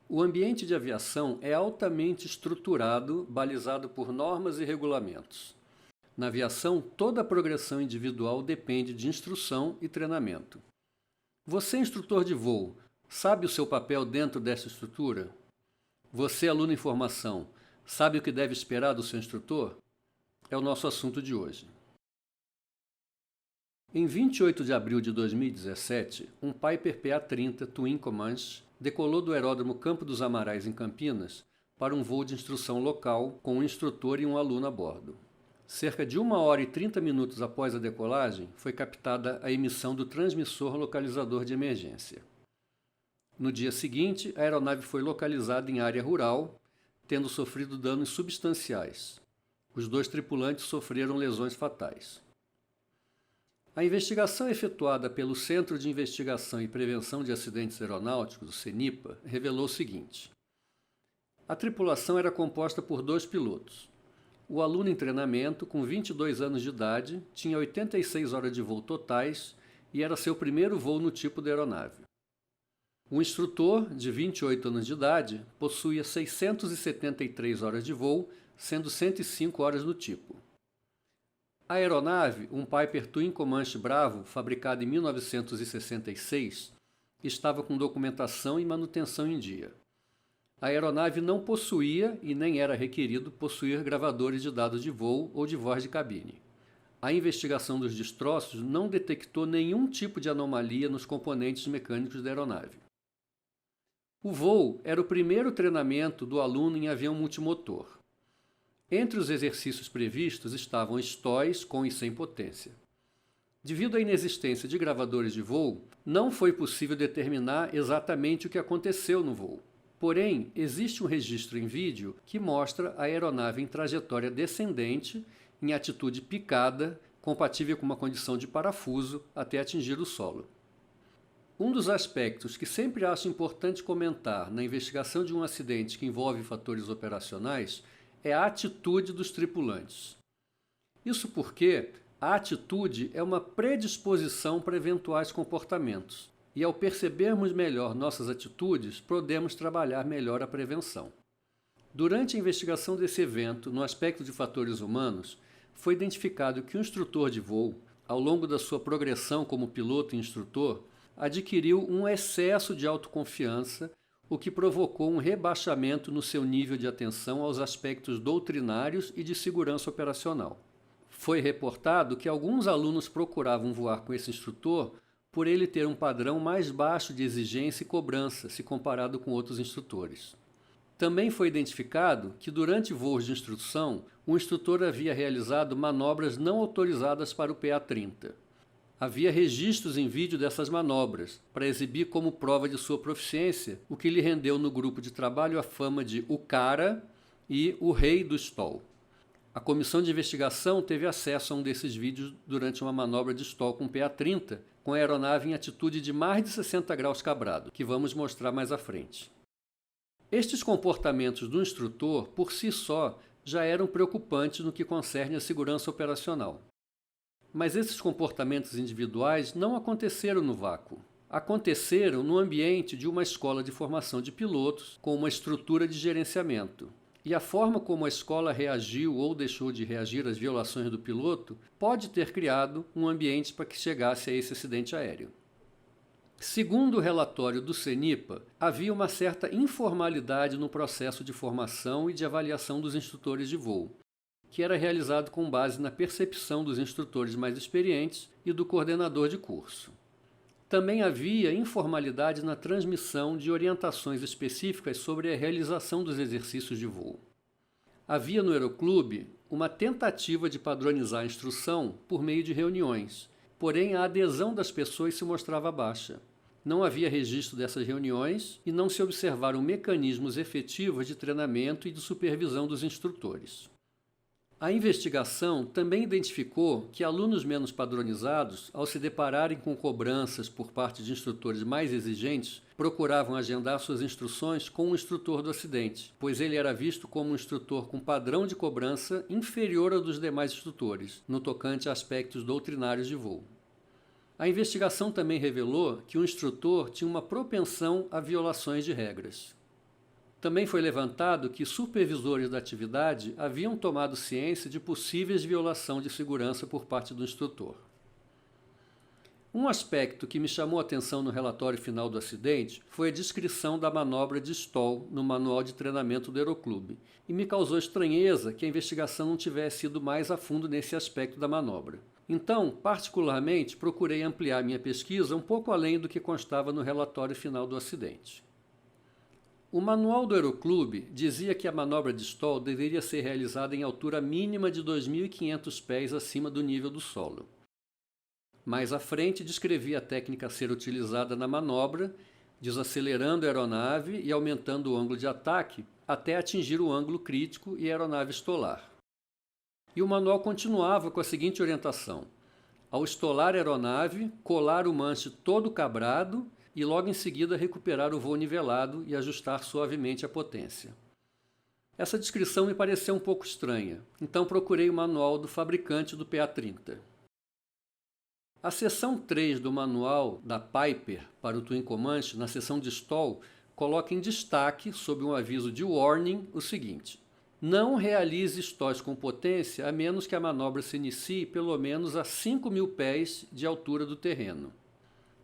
O ambiente de aviação é altamente estruturado, balizado por normas e regulamentos. Na aviação, toda a progressão individual depende de instrução e treinamento. Você, instrutor de voo, sabe o seu papel dentro dessa estrutura? Você, aluno em formação, sabe o que deve esperar do seu instrutor? É o nosso assunto de hoje. Em 28 de abril de 2017, um Piper PA-30 Twin Comanche decolou do aeródromo Campo dos Amarais, em Campinas, para um voo de instrução local com um instrutor e um aluno a bordo. Cerca de 1 hora e 30 minutos após a decolagem, foi captada a emissão do transmissor localizador de emergência. No dia seguinte, a aeronave foi localizada em área rural, tendo sofrido danos substanciais. Os 2 tripulantes sofreram lesões fatais. A investigação efetuada pelo Centro de Investigação e Prevenção de Acidentes Aeronáuticos, o CENIPA, revelou o seguinte: a tripulação era composta por 2 pilotos. O aluno em treinamento, com 22 anos de idade, tinha 86 horas de voo totais e era seu primeiro voo no tipo de aeronave. O instrutor, de 28 anos de idade, possuía 673 horas de voo, sendo 105 horas no tipo. A aeronave, um Piper Twin Comanche Bravo, fabricada em 1966, estava com documentação e manutenção em dia. A aeronave não possuía e nem era requerido possuir gravadores de dados de voo ou de voz de cabine. A investigação dos destroços não detectou nenhum tipo de anomalia nos componentes mecânicos da aeronave. O voo era o primeiro treinamento do aluno em avião multimotor. Entre os exercícios previstos estavam STOLs com e sem potência. Devido à inexistência de gravadores de voo, não foi possível determinar exatamente o que aconteceu no voo. Porém, existe um registro em vídeo que mostra a aeronave em trajetória descendente, em atitude picada, compatível com uma condição de parafuso, até atingir o solo. Um dos aspectos que sempre acho importante comentar na investigação de um acidente que envolve fatores operacionais é a atitude dos tripulantes. Isso porque a atitude é uma predisposição para eventuais comportamentos, e ao percebermos melhor nossas atitudes, podemos trabalhar melhor a prevenção. Durante a investigação desse evento, no aspecto de fatores humanos, foi identificado que o instrutor de voo, ao longo da sua progressão como piloto e instrutor, adquiriu um excesso de autoconfiança, o que provocou um rebaixamento no seu nível de atenção aos aspectos doutrinários e de segurança operacional. Foi reportado que alguns alunos procuravam voar com esse instrutor por ele ter um padrão mais baixo de exigência e cobrança, se comparado com outros instrutores. Também foi identificado que, durante voos de instrução, o instrutor havia realizado manobras não autorizadas para o PA-30. Havia registros em vídeo dessas manobras, para exibir como prova de sua proficiência, o que lhe rendeu no grupo de trabalho a fama de o cara e o rei do stall. A comissão de investigação teve acesso a um desses vídeos durante uma manobra de stall com PA-30, com a aeronave em atitude de mais de 60 graus quebrado, que vamos mostrar mais à frente. Estes comportamentos do instrutor, por si só, já eram preocupantes no que concerne à segurança operacional. Mas esses comportamentos individuais não aconteceram no vácuo. Aconteceram no ambiente de uma escola de formação de pilotos com uma estrutura de gerenciamento. E a forma como a escola reagiu ou deixou de reagir às violações do piloto pode ter criado um ambiente para que chegasse a esse acidente aéreo. Segundo o relatório do CENIPA, havia uma certa informalidade no processo de formação e de avaliação dos instrutores de voo, que era realizado com base na percepção dos instrutores mais experientes e do coordenador de curso. Também havia informalidade na transmissão de orientações específicas sobre a realização dos exercícios de voo. Havia no aeroclube uma tentativa de padronizar a instrução por meio de reuniões, porém a adesão das pessoas se mostrava baixa. Não havia registro dessas reuniões e não se observaram mecanismos efetivos de treinamento e de supervisão dos instrutores. A investigação também identificou que alunos menos padronizados, ao se depararem com cobranças por parte de instrutores mais exigentes, procuravam agendar suas instruções com o instrutor do acidente, pois ele era visto como um instrutor com padrão de cobrança inferior ao dos demais instrutores, no tocante a aspectos doutrinários de voo. A investigação também revelou que o instrutor tinha uma propensão a violações de regras. Também foi levantado que supervisores da atividade haviam tomado ciência de possíveis violação de segurança por parte do instrutor. Um aspecto que me chamou a atenção no relatório final do acidente foi a descrição da manobra de stall no manual de treinamento do Aeroclube, e me causou estranheza que a investigação não tivesse ido mais a fundo nesse aspecto da manobra. Então, particularmente, procurei ampliar minha pesquisa um pouco além do que constava no relatório final do acidente. O manual do Aeroclube dizia que a manobra de stall deveria ser realizada em altura mínima de 2.500 pés acima do nível do solo. Mais à frente, descrevia a técnica a ser utilizada na manobra, desacelerando a aeronave e aumentando o ângulo de ataque até atingir o ângulo crítico e a aeronave estolar. E o manual continuava com a seguinte orientação: ao estolar a aeronave, colar o manche todo cabrado e logo em seguida recuperar o voo nivelado e ajustar suavemente a potência. Essa descrição me pareceu um pouco estranha, então procurei o manual do fabricante do PA-30. A seção 3 do manual da Piper para o Twin Comanche, na seção de stall, coloca em destaque, sob um aviso de warning, o seguinte: não realize stalls com potência a menos que a manobra se inicie pelo menos a 5.000 pés de altura do terreno.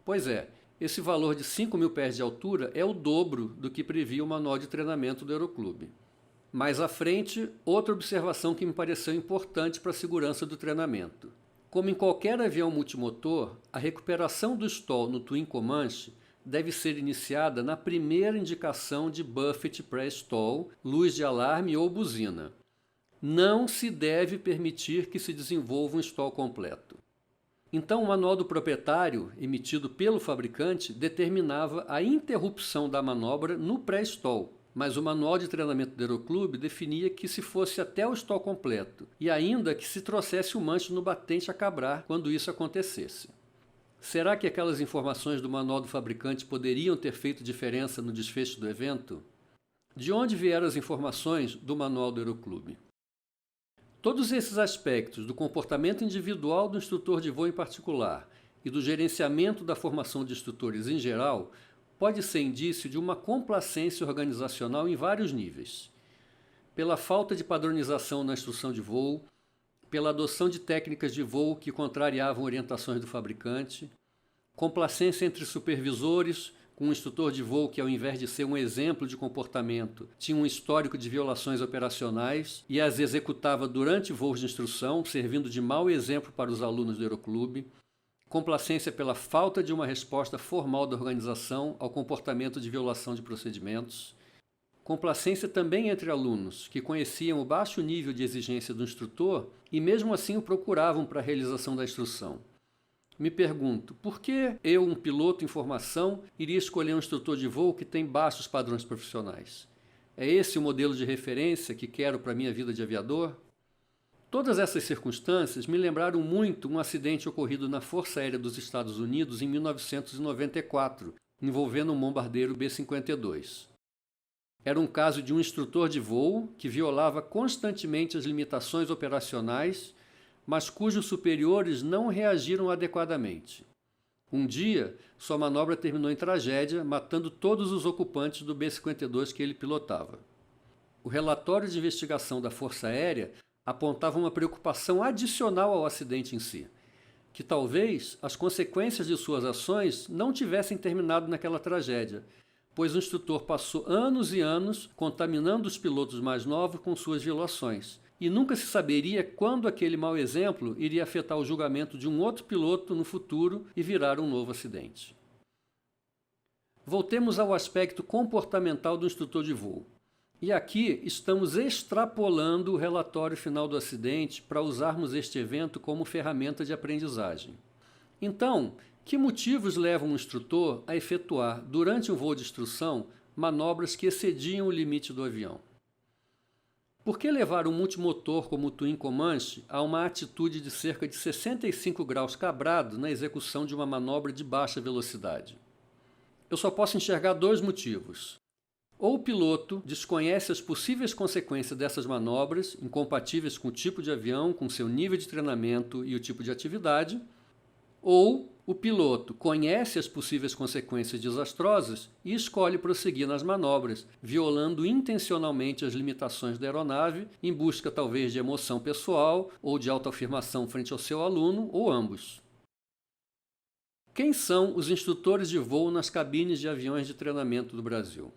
Pois é, esse valor de 5.000 pés de altura é o dobro do que previa o manual de treinamento do Aeroclube. Mais à frente, outra observação que me pareceu importante para a segurança do treinamento. Como em qualquer avião multimotor, a recuperação do stall no Twin Comanche deve ser iniciada na primeira indicação de buffet pré-stall, luz de alarme ou buzina. Não se deve permitir que se desenvolva um stall completo. Então, o manual do proprietário, emitido pelo fabricante, determinava a interrupção da manobra no pré-stall, mas o manual de treinamento do Aeroclube definia que se fosse até o stall completo, e ainda que se trouxesse o manche no batente a cabrar quando isso acontecesse. Será que aquelas informações do manual do fabricante poderiam ter feito diferença no desfecho do evento? De onde vieram as informações do manual do Aeroclube? Todos esses aspectos do comportamento individual do instrutor de voo em particular e do gerenciamento da formação de instrutores em geral pode ser indício de uma complacência organizacional em vários níveis. Pela falta de padronização na instrução de voo, pela adoção de técnicas de voo que contrariavam orientações do fabricante, complacência entre supervisores, com um instrutor de voo que, ao invés de ser um exemplo de comportamento, tinha um histórico de violações operacionais e as executava durante voos de instrução, servindo de mau exemplo para os alunos do Aeroclube, complacência pela falta de uma resposta formal da organização ao comportamento de violação de procedimentos, complacência também entre alunos que conheciam o baixo nível de exigência do instrutor e mesmo assim o procuravam para a realização da instrução. Me pergunto, por que eu, um piloto em formação, iria escolher um instrutor de voo que tem baixos padrões profissionais? É esse o modelo de referência que quero para a minha vida de aviador? Todas essas circunstâncias me lembraram muito um acidente ocorrido na Força Aérea dos Estados Unidos em 1994, envolvendo um bombardeiro B-52. Era um caso de um instrutor de voo que violava constantemente as limitações operacionais, mas cujos superiores não reagiram adequadamente. Um dia, sua manobra terminou em tragédia, matando todos os ocupantes do B-52 que ele pilotava. O relatório de investigação da Força Aérea apontava uma preocupação adicional ao acidente em si, que talvez as consequências de suas ações não tivessem terminado naquela tragédia, pois o instrutor passou anos e anos contaminando os pilotos mais novos com suas violações, e nunca se saberia quando aquele mau exemplo iria afetar o julgamento de um outro piloto no futuro e virar um novo acidente. Voltemos ao aspecto comportamental do instrutor de voo. E aqui estamos extrapolando o relatório final do acidente para usarmos este evento como ferramenta de aprendizagem. Então, que motivos levam um instrutor a efetuar, durante um voo de instrução, manobras que excediam o limite do avião? Por que levar um multimotor como o Twin Comanche a uma atitude de cerca de 65 graus cabrado na execução de uma manobra de baixa velocidade? Eu só posso enxergar dois motivos. Ou o piloto desconhece as possíveis consequências dessas manobras, incompatíveis com o tipo de avião, com seu nível de treinamento e o tipo de atividade, ou O piloto conhece as possíveis consequências desastrosas e escolhe prosseguir nas manobras, violando intencionalmente as limitações da aeronave em busca talvez de emoção pessoal ou de autoafirmação frente ao seu aluno, ou ambos. Quem são os instrutores de voo nas cabines de aviões de treinamento do Brasil?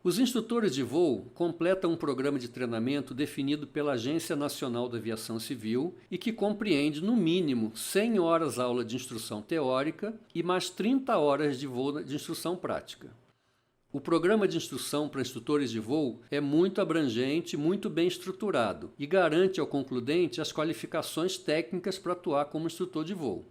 Os instrutores de voo completam um programa de treinamento definido pela Agência Nacional da Aviação Civil e que compreende, no mínimo, 100 horas aula de instrução teórica e mais 30 horas de voo de instrução prática. O programa de instrução para instrutores de voo é muito abrangente, muito bem estruturado e garante ao concludente as qualificações técnicas para atuar como instrutor de voo.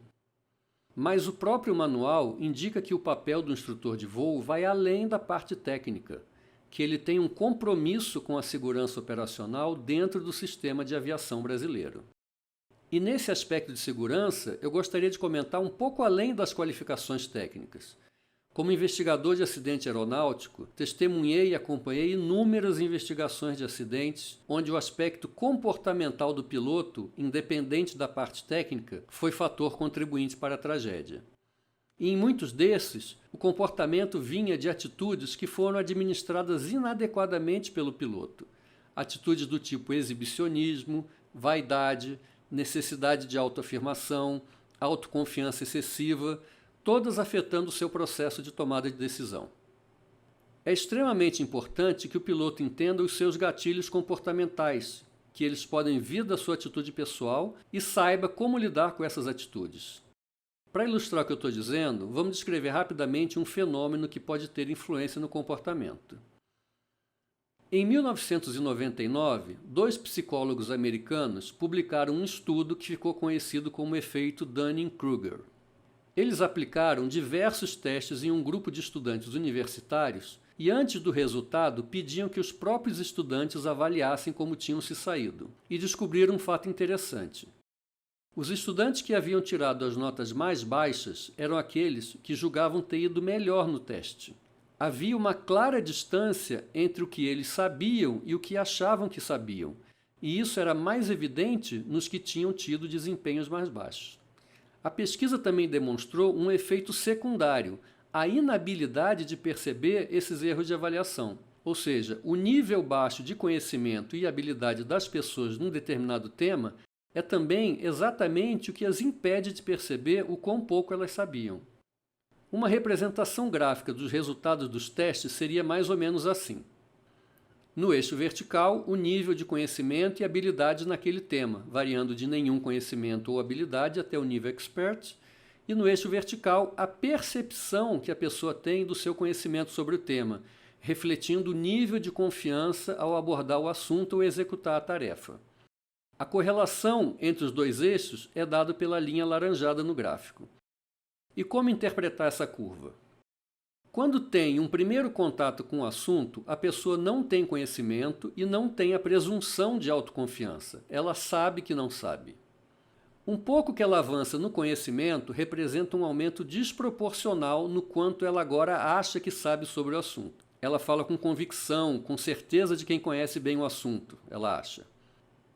Mas o próprio manual indica que o papel do instrutor de voo vai além da parte técnica, que ele tem um compromisso com a segurança operacional dentro do sistema de aviação brasileiro. E nesse aspecto de segurança, eu gostaria de comentar um pouco além das qualificações técnicas. Como investigador de acidente aeronáutico, testemunhei e acompanhei inúmeras investigações de acidentes onde o aspecto comportamental do piloto, independente da parte técnica, foi fator contribuinte para a tragédia. E em muitos desses, o comportamento vinha de atitudes que foram administradas inadequadamente pelo piloto. Atitudes do tipo exibicionismo, vaidade, necessidade de autoafirmação, autoconfiança excessiva, todas afetando o seu processo de tomada de decisão. É extremamente importante que o piloto entenda os seus gatilhos comportamentais, que eles podem vir da sua atitude pessoal, e saiba como lidar com essas atitudes. Para ilustrar o que eu estou dizendo, vamos descrever rapidamente um fenômeno que pode ter influência no comportamento. Em 1999, 2 psicólogos americanos publicaram um estudo que ficou conhecido como efeito Dunning-Kruger. Eles aplicaram diversos testes em um grupo de estudantes universitários e, antes do resultado, pediam que os próprios estudantes avaliassem como tinham se saído, e descobriram um fato interessante. Os estudantes que haviam tirado as notas mais baixas eram aqueles que julgavam ter ido melhor no teste. Havia uma clara distância entre o que eles sabiam e o que achavam que sabiam, e isso era mais evidente nos que tinham tido desempenhos mais baixos. A pesquisa também demonstrou um efeito secundário, a inabilidade de perceber esses erros de avaliação. Ou seja, o nível baixo de conhecimento e habilidade das pessoas num determinado tema é também exatamente o que as impede de perceber o quão pouco elas sabiam. Uma representação gráfica dos resultados dos testes seria mais ou menos assim. No eixo vertical, o nível de conhecimento e habilidade naquele tema, variando de nenhum conhecimento ou habilidade até o nível expert, e no eixo vertical, a percepção que a pessoa tem do seu conhecimento sobre o tema, refletindo o nível de confiança ao abordar o assunto ou executar a tarefa. A correlação entre os dois eixos é dada pela linha alaranjada no gráfico. E como interpretar essa curva? Quando tem um primeiro contato com o assunto, a pessoa não tem conhecimento e não tem a presunção de autoconfiança. Ela sabe que não sabe. Um pouco que ela avança no conhecimento representa um aumento desproporcional no quanto ela agora acha que sabe sobre o assunto. Ela fala com convicção, com certeza de quem conhece bem o assunto, ela acha.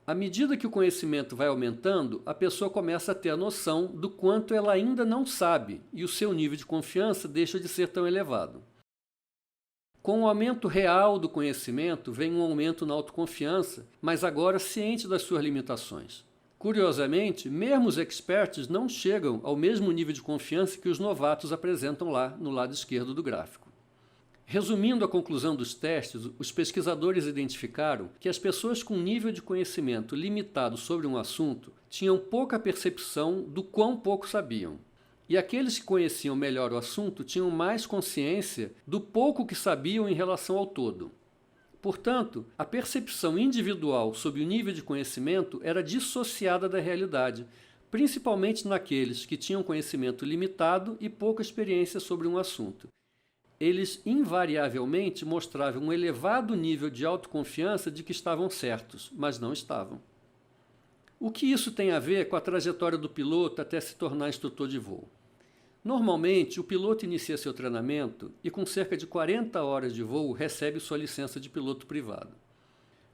À medida que o conhecimento vai aumentando, a pessoa começa a ter a noção do quanto ela ainda não sabe e o seu nível de confiança deixa de ser tão elevado. Com o aumento real do conhecimento, vem um aumento na autoconfiança, mas agora ciente das suas limitações. Curiosamente, mesmo os experts não chegam ao mesmo nível de confiança que os novatos apresentam lá no lado esquerdo do gráfico. Resumindo a conclusão dos testes, os pesquisadores identificaram que as pessoas com nível de conhecimento limitado sobre um assunto tinham pouca percepção do quão pouco sabiam. E aqueles que conheciam melhor o assunto tinham mais consciência do pouco que sabiam em relação ao todo. Portanto, a percepção individual sobre o nível de conhecimento era dissociada da realidade, principalmente naqueles que tinham conhecimento limitado e pouca experiência sobre um assunto. Eles invariavelmente mostravam um elevado nível de autoconfiança de que estavam certos, mas não estavam. O que isso tem a ver com a trajetória do piloto até se tornar instrutor de voo? Normalmente, o piloto inicia seu treinamento e, com cerca de 40 horas de voo, recebe sua licença de piloto privado.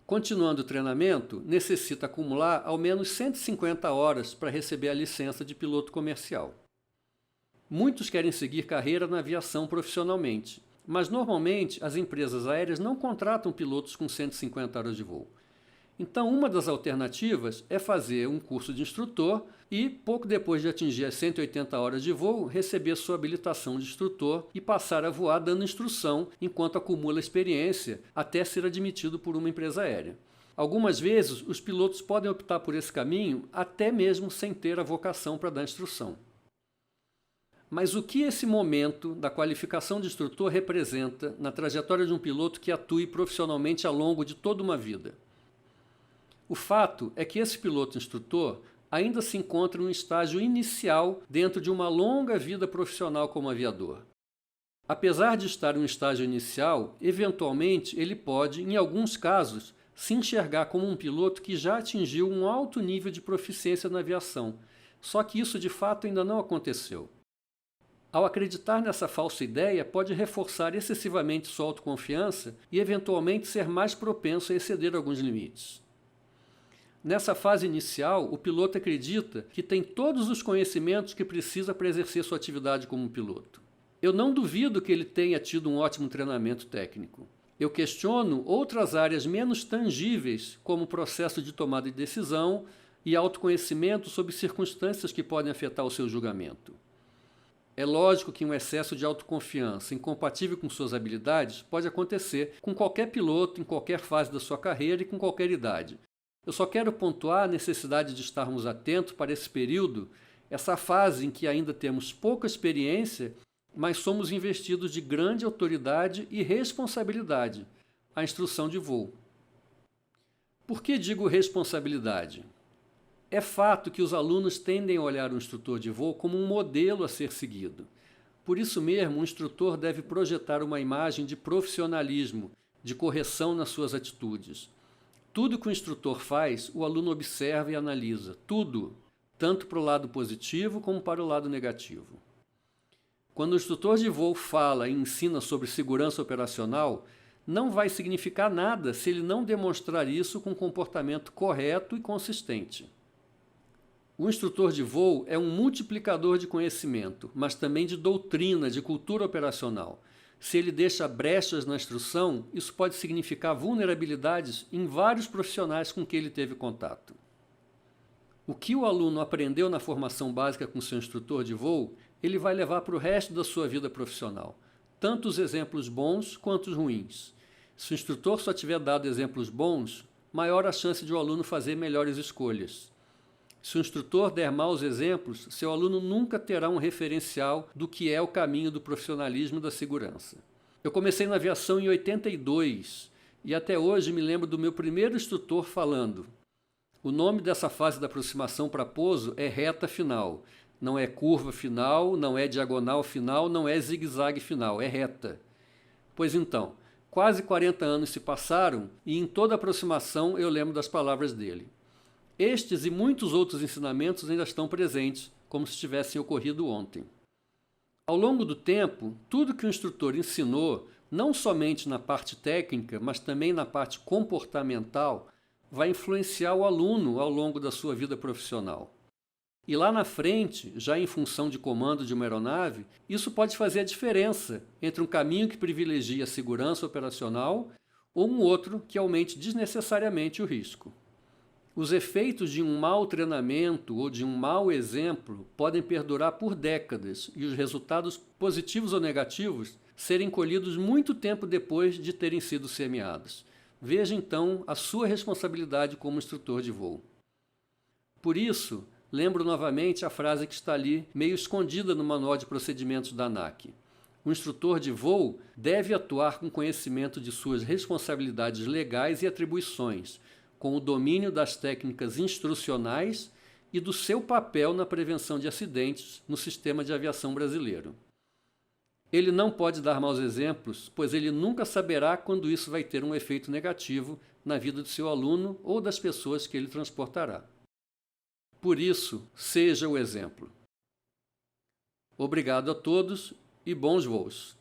Continuando o treinamento, necessita acumular ao menos 150 horas para receber a licença de piloto comercial. Muitos querem seguir carreira na aviação profissionalmente, mas normalmente as empresas aéreas não contratam pilotos com 150 horas de voo. Então, uma das alternativas é fazer um curso de instrutor e, pouco depois de atingir as 180 horas de voo, receber sua habilitação de instrutor e passar a voar dando instrução enquanto acumula experiência até ser admitido por uma empresa aérea. Algumas vezes, os pilotos podem optar por esse caminho até mesmo sem ter a vocação para dar instrução. Mas o que esse momento da qualificação de instrutor representa na trajetória de um piloto que atue profissionalmente ao longo de toda uma vida? O fato é que esse piloto instrutor ainda se encontra em um estágio inicial dentro de uma longa vida profissional como aviador. Apesar de estar em um estágio inicial, eventualmente ele pode, em alguns casos, se enxergar como um piloto que já atingiu um alto nível de proficiência na aviação, só que isso de fato ainda não aconteceu. Ao acreditar nessa falsa ideia, pode reforçar excessivamente sua autoconfiança e eventualmente ser mais propenso a exceder alguns limites. Nessa fase inicial, o piloto acredita que tem todos os conhecimentos que precisa para exercer sua atividade como piloto. Eu não duvido que ele tenha tido um ótimo treinamento técnico. Eu questiono outras áreas menos tangíveis, como o processo de tomada de decisão e autoconhecimento sobre circunstâncias que podem afetar o seu julgamento. É lógico que um excesso de autoconfiança incompatível com suas habilidades pode acontecer com qualquer piloto em qualquer fase da sua carreira e com qualquer idade. Eu só quero pontuar a necessidade de estarmos atentos para esse período, essa fase em que ainda temos pouca experiência, mas somos investidos de grande autoridade e responsabilidade, a instrução de voo. Por que digo responsabilidade? É fato que os alunos tendem a olhar o instrutor de voo como um modelo a ser seguido. Por isso mesmo, o instrutor deve projetar uma imagem de profissionalismo, de correção nas suas atitudes. Tudo que o instrutor faz, o aluno observa e analisa. Tudo, tanto para o lado positivo como para o lado negativo. Quando o instrutor de voo fala e ensina sobre segurança operacional, não vai significar nada se ele não demonstrar isso com um comportamento correto e consistente. O instrutor de voo é um multiplicador de conhecimento, mas também de doutrina, de cultura operacional. Se ele deixa brechas na instrução, isso pode significar vulnerabilidades em vários profissionais com que ele teve contato. O que o aluno aprendeu na formação básica com seu instrutor de voo, ele vai levar para o resto da sua vida profissional, tanto os exemplos bons quanto os ruins. Se o instrutor só tiver dado exemplos bons, maior a chance de o aluno fazer melhores escolhas. Se o instrutor der maus exemplos, seu aluno nunca terá um referencial do que é o caminho do profissionalismo e da segurança. Eu comecei na aviação em 82 e até hoje me lembro do meu primeiro instrutor falando: o nome dessa fase da aproximação para pouso é reta final. Não é curva final, não é diagonal final, não é zigue-zague final, é reta. Pois então, quase 40 anos se passaram e em toda aproximação eu lembro das palavras dele. Estes e muitos outros ensinamentos ainda estão presentes, como se tivessem ocorrido ontem. Ao longo do tempo, tudo que o instrutor ensinou, não somente na parte técnica, mas também na parte comportamental, vai influenciar o aluno ao longo da sua vida profissional. E lá na frente, já em função de comando de uma aeronave, isso pode fazer a diferença entre um caminho que privilegia a segurança operacional ou um outro que aumente desnecessariamente o risco. Os efeitos de um mau treinamento ou de um mau exemplo podem perdurar por décadas e os resultados positivos ou negativos serem colhidos muito tempo depois de terem sido semeados. Veja então a sua responsabilidade como instrutor de voo. Por isso, lembro novamente a frase que está ali, meio escondida no manual de procedimentos da ANAC. O instrutor de voo deve atuar com conhecimento de suas responsabilidades legais e atribuições, com o domínio das técnicas instrucionais e do seu papel na prevenção de acidentes no sistema de aviação brasileiro. Ele não pode dar maus exemplos, pois ele nunca saberá quando isso vai ter um efeito negativo na vida do seu aluno ou das pessoas que ele transportará. Por isso, seja o exemplo. Obrigado a todos e bons voos!